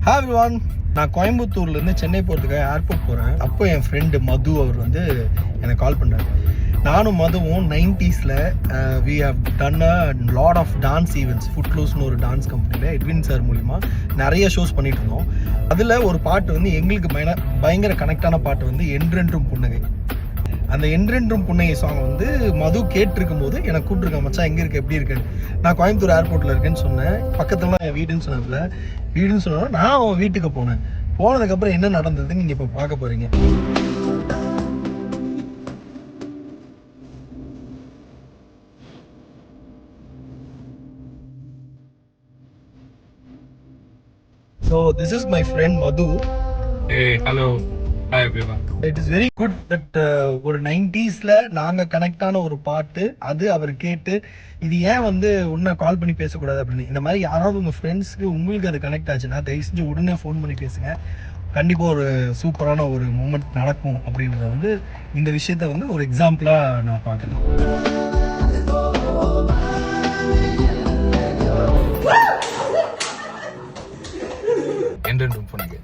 Hi everyone, நான் கோயம்புத்தூர்லேருந்து சென்னை போகிறதுக்காக ஏர்போர்ட் போகிறேன். அப்போ என் ஃப்ரெண்டு மது அவர் வந்து எனக்கு கால் பண்ணார். நானும் Madhu 90s we have done a lot of dance events. ஃபுட்லூஸ்னு ஒரு டான்ஸ் கம்பெனியில் எட்வின் சார் மூலிமா நிறைய ஷோஸ் பண்ணிட்டு இருந்தோம். அதில் ஒரு பாட்டு வந்து எங்களுக்கு பயங்கர கனெக்டான பாட்டு வந்து என்றென்றும் புன்னகை. அந்த என்றென்றும் புன்னகை சாங் வந்து மது கேட்டிருக்கும் போது எனக்கு கூப்பிட்டுருக்கேன், மச்சான் எங்கே இருக்க, எப்படி இருக்கேன்னு. நான் கோயம்புத்தூர் ஏர்போர்ட்டில் இருக்கேன்னு சொன்னேன். பக்கத்தில் என் வீடுன்னு சொன்னதில்ல, வீடுன்னு சொன்னோன்னா நான் அவன் வீட்டுக்கு போனேன். போனதுக்கப்புறம் என்ன நடந்ததுன்னு நீங்கள் இப்போ பார்க்க போகிறீங்க. So this is my friend Madhu. Hey, hello. Hi everyone. It is very good that ஒரு 90s நாங்கள் கனெக்டான ஒரு பாட்டு அது அவர் கேட்டு இது ஏன் வந்து உன்னை கால் பண்ணி பேசக்கூடாது அப்படின்னு. இந்த மாதிரி யாராவது உங்கள் ஃப்ரெண்ட்ஸுக்கு உங்களுக்கு அது கனெக்ட் ஆச்சுன்னா தயவு செஞ்சு உடனே ஃபோன் பண்ணி பேசுங்க. கண்டிப்பாக ஒரு சூப்பரான ஒரு மூமெண்ட் நடக்கும் அப்படின்றத வந்து இந்த விஷயத்த வந்து ஒரு எக்ஸாம்பிளாக நான் பார்க்குறேன். என்றென்றும் புன்னகை.